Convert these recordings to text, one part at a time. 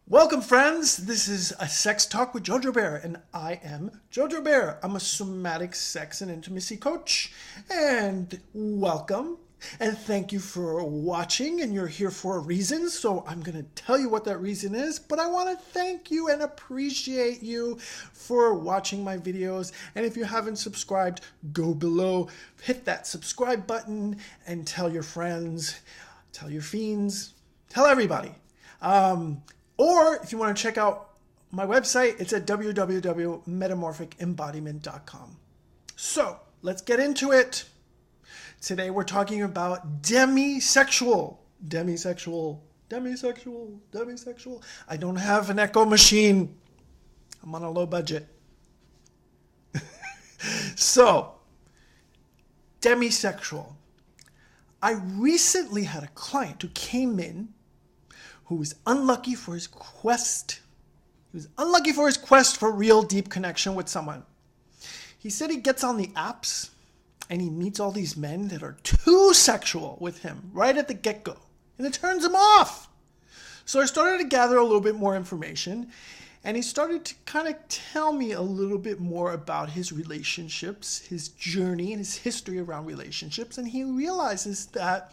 Welcome, friends. This is a Sex Talk with JoJo Bear, and I am JoJo Bear. I'm a somatic sex and intimacy coach, and welcome, and thank you for watching, and you're here for a reason, so I'm going to tell you what that reason is, but I want to thank you and appreciate you for watching my videos, and if you haven't subscribed, go below, hit that subscribe button, and tell your friends, tell your fiends, tell everybody. Or if you want to check out my website, it's at www.metamorphicembodiment.com. So let's get into it. Today we're talking about demisexual. Demisexual. I don't have an echo machine. I'm on a low budget. So, demisexual. I recently had a client who came in who was unlucky for his quest. He was unlucky for his quest for real deep connection with someone. He said he gets on the apps and he meets all these men that are too sexual with him right at the get-go. And it turns him off. So I started to gather a little bit more information, and he started to kind of tell me a little bit more about his relationships, his journey, and his history around relationships. And he realizes that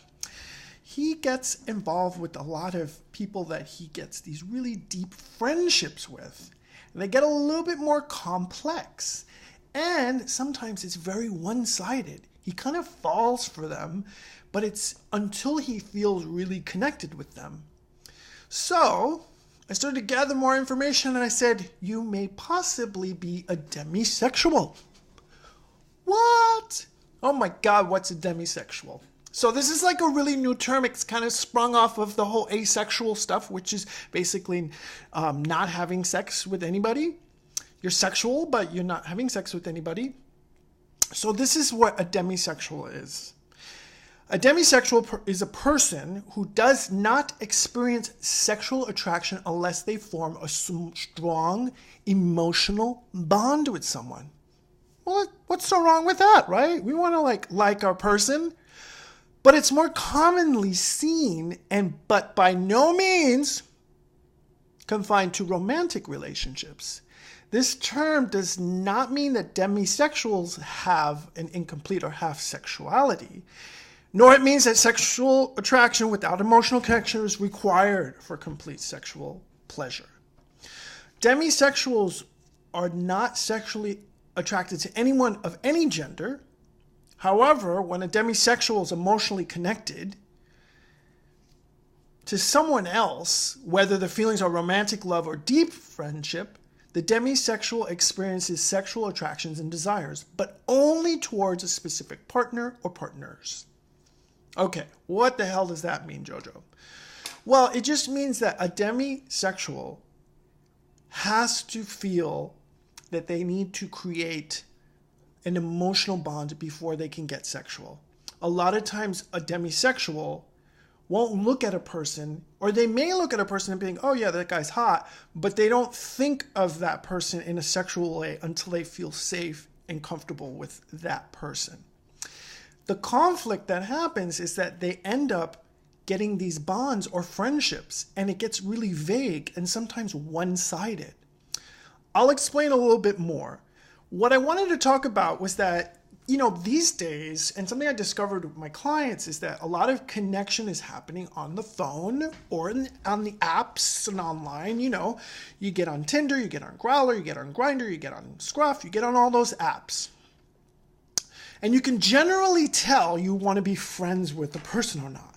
he gets involved with a lot of people that he gets these really deep friendships with. And they get a little bit more complex. And sometimes it's very one-sided. He kind of falls for them, but it's until he feels really connected with them. So I started to gather more information, and I said, you may possibly be a demisexual. What? Oh my God, what's a demisexual? So this is like a really new term. It's kind of sprung off of the whole asexual stuff, which is basically not having sex with anybody. You're sexual, but you're not having sex with anybody. So this is what a demisexual is. A demisexual is a person who does not experience sexual attraction unless they form a strong emotional bond with someone. Well, what's so wrong with that, right? We want to like our person. But it's more commonly seen but by no means confined to romantic relationships. This term does not mean that demisexuals have an incomplete or half sexuality, nor it means that sexual attraction without emotional connection is required for complete sexual pleasure. Demisexuals are not sexually attracted to anyone of any gender. However, when a demisexual is emotionally connected to someone else, whether the feelings are romantic love or deep friendship, the demisexual experiences sexual attractions and desires, but only towards a specific partner or partners. Okay, what the hell does that mean, JoJo? Well, it just means that a demisexual has to feel that they need to create an emotional bond before they can get sexual. A lot of times a demisexual won't look at a person, or they may look at a person and being, oh yeah, that guy's hot, but they don't think of that person in a sexual way until they feel safe and comfortable with that person. The conflict that happens is that they end up getting these bonds or friendships, and it gets really vague and sometimes one-sided. I'll explain a little bit more. What I wanted to talk about was that, these days, and something I discovered with my clients is that a lot of connection is happening on the phone or on the apps and online. You get on Tinder, you get on Growler, you get on Grindr, you get on Scruff, you get on all those apps. And you can generally tell you want to be friends with the person or not.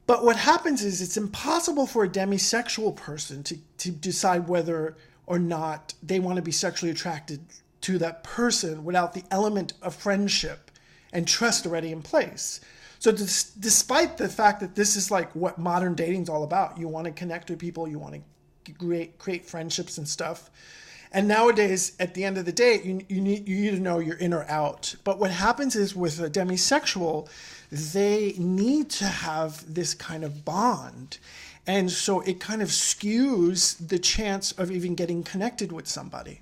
But what happens is it's impossible for a demisexual person to decide whether or not they want to be sexually attracted to that person without the element of friendship and trust already in place. So despite the fact that this is like what modern dating is all about, you want to connect with people, you want to create friendships and stuff. And nowadays, at the end of the day, you need to know you're in or out. But what happens is with a demisexual, they need to have this kind of bond. And so it kind of skews the chance of even getting connected with somebody.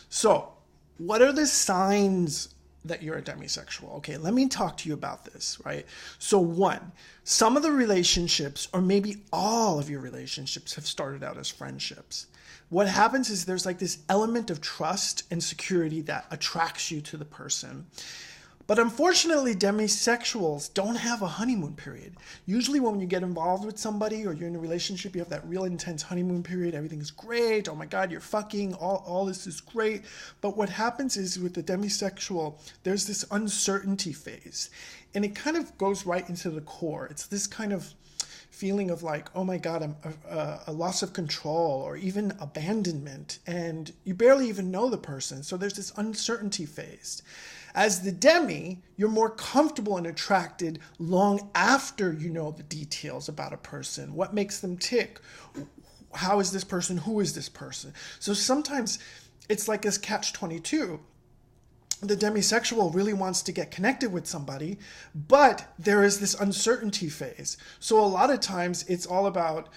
So what are the signs that you're a demisexual. Okay, let me talk to you about this, right? So one, some of the relationships, or maybe all of your relationships, have started out as friendships. What happens is there's like this element of trust and security that attracts you to the person. But unfortunately, demisexuals don't have a honeymoon period. Usually when you get involved with somebody or you're in a relationship, you have that real intense honeymoon period. Everything is great. Oh my God, you're fucking. All this is great. But what happens is with the demisexual, there's this uncertainty phase. And it kind of goes right into the core. It's this kind of feeling of like, oh my God, I'm a loss of control or even abandonment. And you barely even know the person. So there's this uncertainty phase. As the demi, you're more comfortable and attracted long after you know the details about a person. What makes them tick? How is this person? Who is this person? So sometimes it's like this catch-22. The demisexual really wants to get connected with somebody, but there is this uncertainty phase. So a lot of times it's all about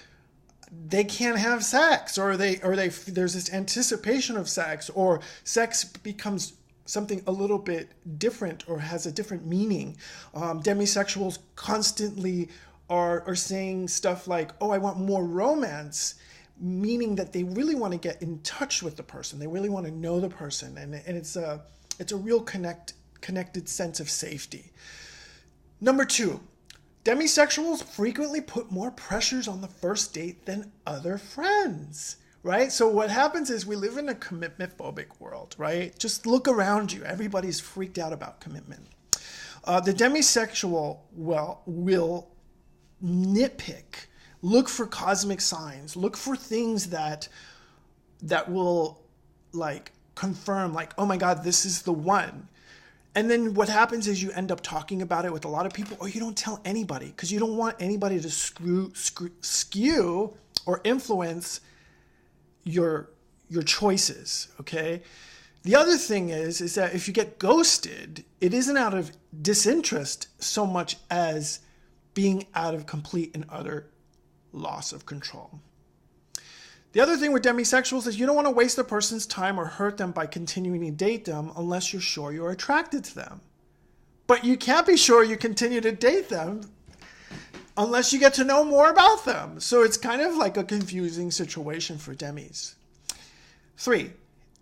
they can't have sex, or there's this anticipation of sex, or sex becomes something a little bit different or has a different meaning. Demisexuals constantly are saying stuff like, oh, I want more romance, meaning that they really want to get in touch with the person. They really want to know the person. And it's a real connected sense of safety. Number 2, demisexuals frequently put more pressures on the first date than other friends. Right? So what happens is we live in a commitment-phobic world, right? Just look around you. Everybody's freaked out about commitment. The demisexual will nitpick, look for cosmic signs, look for things that will like confirm like, oh my God, this is the one. And then what happens is you end up talking about it with a lot of people, or you don't tell anybody because you don't want anybody to skew or influence your choices, okay? The other thing is that if you get ghosted, it isn't out of disinterest so much as being out of complete and utter loss of control. The other thing with demisexuals is you don't want to waste the person's time or hurt them by continuing to date them unless you're sure you're attracted to them. But you can't be sure you continue to date them unless you get to know more about them. So it's kind of like a confusing situation for demis. 3,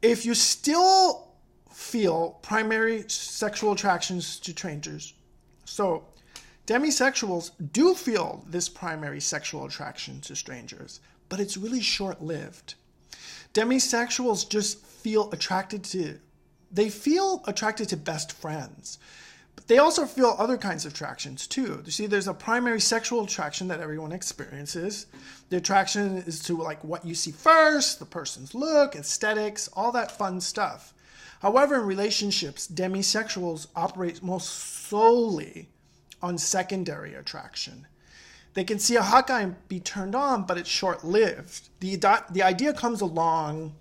if you still feel primary sexual attractions to strangers. So demisexuals do feel this primary sexual attraction to strangers, but it's really short-lived. Demisexuals just feel attracted to best friends. But they also feel other kinds of attractions too. You see, there's a primary sexual attraction that everyone experiences. The attraction is to like what you see first, the person's look, aesthetics, all that fun stuff. However, in relationships, demisexuals operate most solely on secondary attraction. They can see a hot guy and be turned on, but it's short-lived. The idea comes along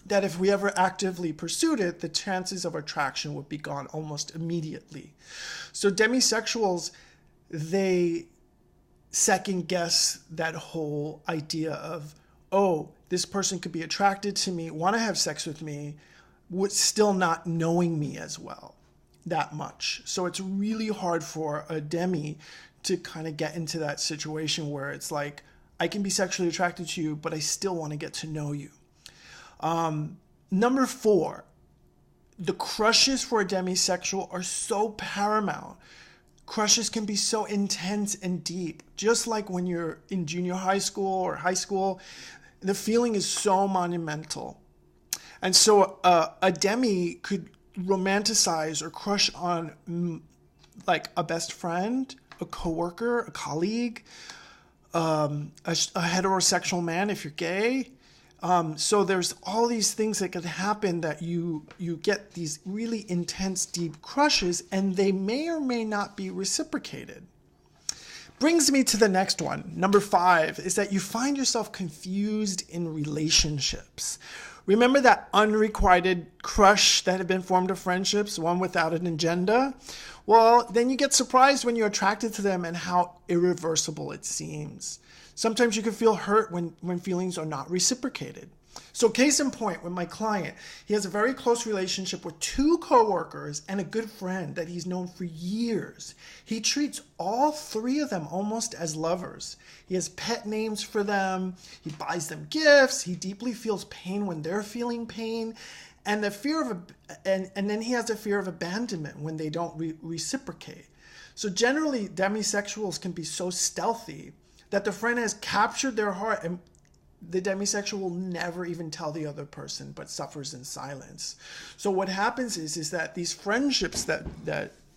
that if we ever actively pursued it, the chances of attraction would be gone almost immediately. So demisexuals, they second guess that whole idea of, oh, this person could be attracted to me, want to have sex with me, with still not knowing me as well, that much. So it's really hard for a demi to kind of get into that situation where it's like, I can be sexually attracted to you, but I still want to get to know you. Number 4, the crushes for a demisexual are so paramount. Crushes can be so intense and deep. Just like when you're in junior high school or high school, the feeling is so monumental. And so a demi could romanticize or crush on like a best friend, a coworker, a colleague, a heterosexual man if you're gay. So there's all these things that could happen that you get these really intense, deep crushes, and they may or may not be reciprocated. Brings me to the next one. Number 5 is that you find yourself confused in relationships. Remember that unrequited crush that had been formed of friendships, one without an agenda? Well, then you get surprised when you're attracted to them and how irreversible it seems. Sometimes you can feel hurt when feelings are not reciprocated. So case in point, with my client, he has a very close relationship with 2 coworkers and a good friend that he's known for years. He treats all 3 of them almost as lovers. He has pet names for them. He buys them gifts. He deeply feels pain when they're feeling pain. And the fear of and then he has a fear of abandonment when they don't reciprocate. So generally, demisexuals can be so stealthy that the friend has captured their heart, and the demisexual will never even tell the other person, but suffers in silence. So what happens is that these friendships that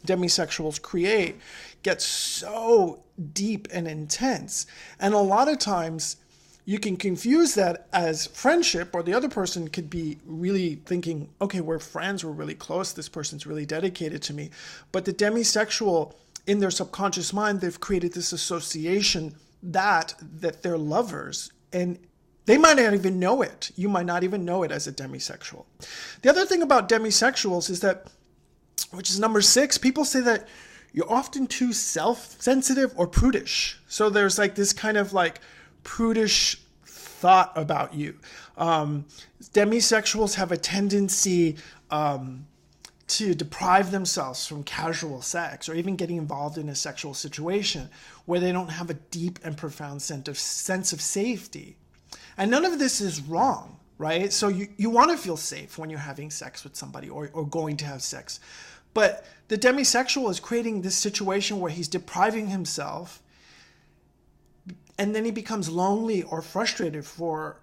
demisexuals create get so deep and intense. And a lot of times you can confuse that as friendship, or the other person could be really thinking, okay, we're friends, we're really close, this person's really dedicated to me. But the demisexual, in their subconscious mind, they've created this association that they're lovers, and they might not even know it. You might not even know it as a demisexual. The other thing about demisexuals is that, which is number 6, people say that you're often too self-sensitive or prudish. So there's like this kind of like prudish thought about you. Demisexuals have a tendency to deprive themselves from casual sex, or even getting involved in a sexual situation where they don't have a deep and profound sense of safety. And none of this is wrong, right? So you want to feel safe when you're having sex with somebody, or going to have sex. But the demisexual is creating this situation where he's depriving himself, and then he becomes lonely or frustrated for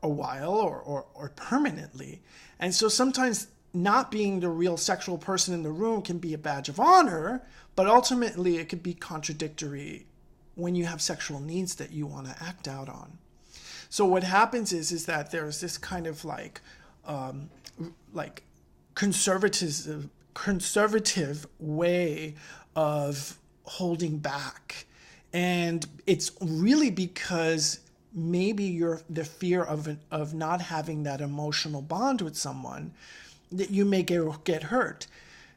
a while or permanently. And so sometimes not being the real sexual person in the room can be a badge of honor, but ultimately it could be contradictory when you have sexual needs that you want to act out on. So what happens is that there's this kind of like conservative way of holding back. And it's really because maybe the fear of not having that emotional bond with someone, that you may get hurt.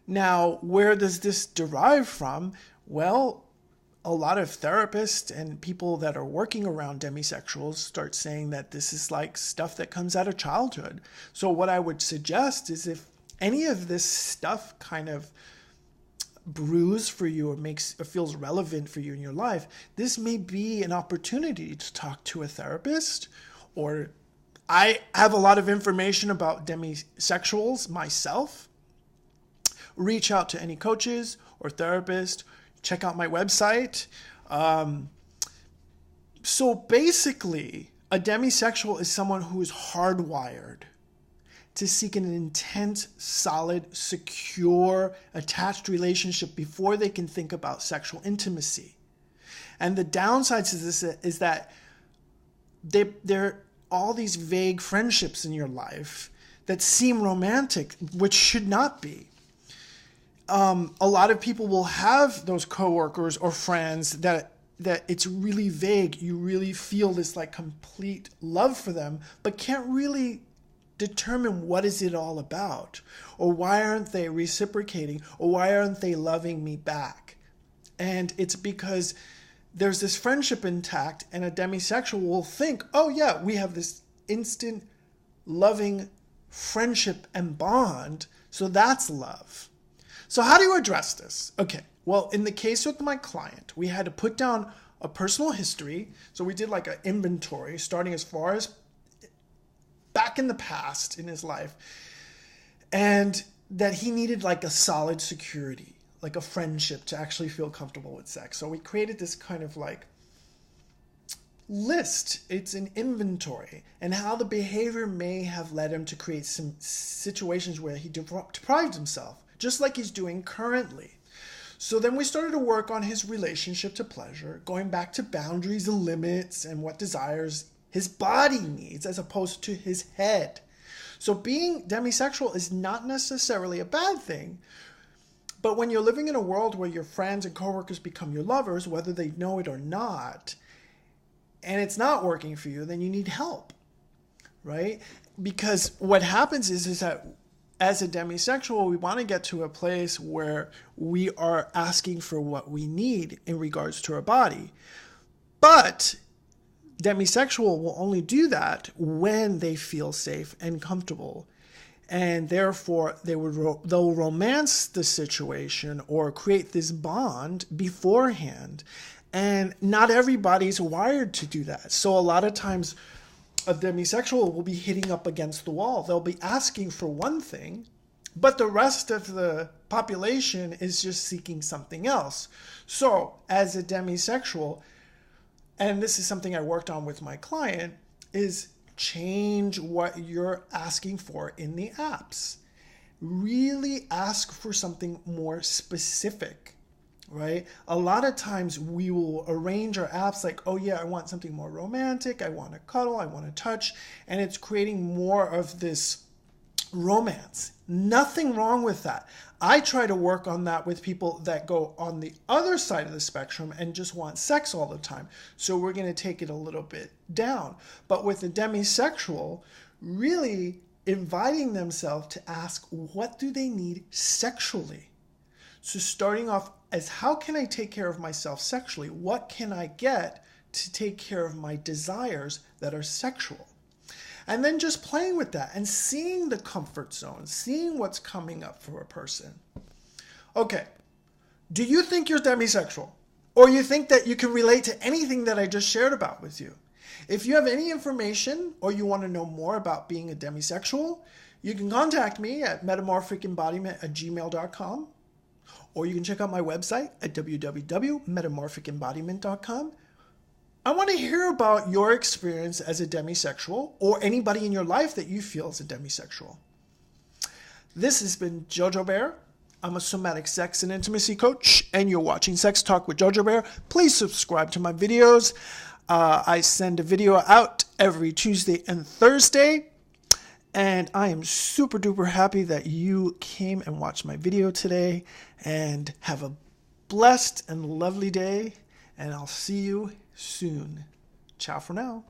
Now, where does this derive from? Well, a lot of therapists and people that are working around demisexuals start saying that this is like stuff that comes out of childhood. So what I would suggest is, if any of this stuff kind of brews for you or feels relevant for you in your life, this may be an opportunity to talk to a therapist. Or I have a lot of information about demisexuals myself. Reach out to any coaches or therapists. Check out my website. So basically, a demisexual is someone who is hardwired to seek an intense, solid, secure, attached relationship before they can think about sexual intimacy. And the downsides of this is that there are all these vague friendships in your life that seem romantic, which should not be. A lot of people will have those coworkers or friends that it's really vague. You really feel this like complete love for them, but can't really determine what is it all about, or why aren't they reciprocating, or why aren't they loving me back? And it's because there's this friendship intact, and a demisexual will think, oh yeah, we have this instant loving friendship and bond, so that's love. So how do you address this? Okay, well, in the case with my client, we had to put down a personal history. So we did like an inventory starting as far as back in the past in his life, and that he needed like a solid security, like a friendship, to actually feel comfortable with sex. So we created this kind of like list. It's an inventory, and how the behavior may have led him to create some situations where he deprived himself, just like he's doing currently. So then we started to work on his relationship to pleasure, going back to boundaries and limits and what desires his body needs as opposed to his head. So being demisexual is not necessarily a bad thing, but when you're living in a world where your friends and coworkers become your lovers, whether they know it or not, and it's not working for you, then you need help, right? Because what happens is that as a demisexual, we want to get to a place where we are asking for what we need in regards to our body. But demisexual will only do that when they feel safe and comfortable. And therefore, they'll romance the situation or create this bond beforehand. And not everybody's wired to do that. So a lot of times, a demisexual will be hitting up against the wall. They'll be asking for one thing, but the rest of the population is just seeking something else. So as a demisexual, and this is something I worked on with my client, is change what you're asking for in the apps. Really ask for something more specific, right? A lot of times we will arrange our apps like, oh yeah, I want something more romantic, I want to cuddle, I want to touch, and it's creating more of this romance. Nothing wrong with that. I try to work on that with people that go on the other side of the spectrum and just want sex all the time. So we're going to take it a little bit down. But with the demisexual, really inviting themselves to ask, what do they need sexually? So starting off as, how can I take care of myself sexually? What can I get to take care of my desires that are sexual? And then just playing with that and seeing the comfort zone, seeing what's coming up for a person. Okay, do you think you're demisexual? Or you think that you can relate to anything that I just shared about with you? If you have any information or you want to know more about being a demisexual, you can contact me at metamorphicembodiment@gmail.com, or you can check out my website at www.metamorphicembodiment.com. I want to hear about your experience as a demisexual or anybody in your life that you feel is a demisexual. This has been JoJo Bear. I'm a somatic sex and intimacy coach, and you're watching Sex Talk with JoJo Bear. Please subscribe to my videos. I send a video out every Tuesday and Thursday, and I am super duper happy that you came and watched my video today, and have a blessed and lovely day, and I'll see you soon. Ciao for now.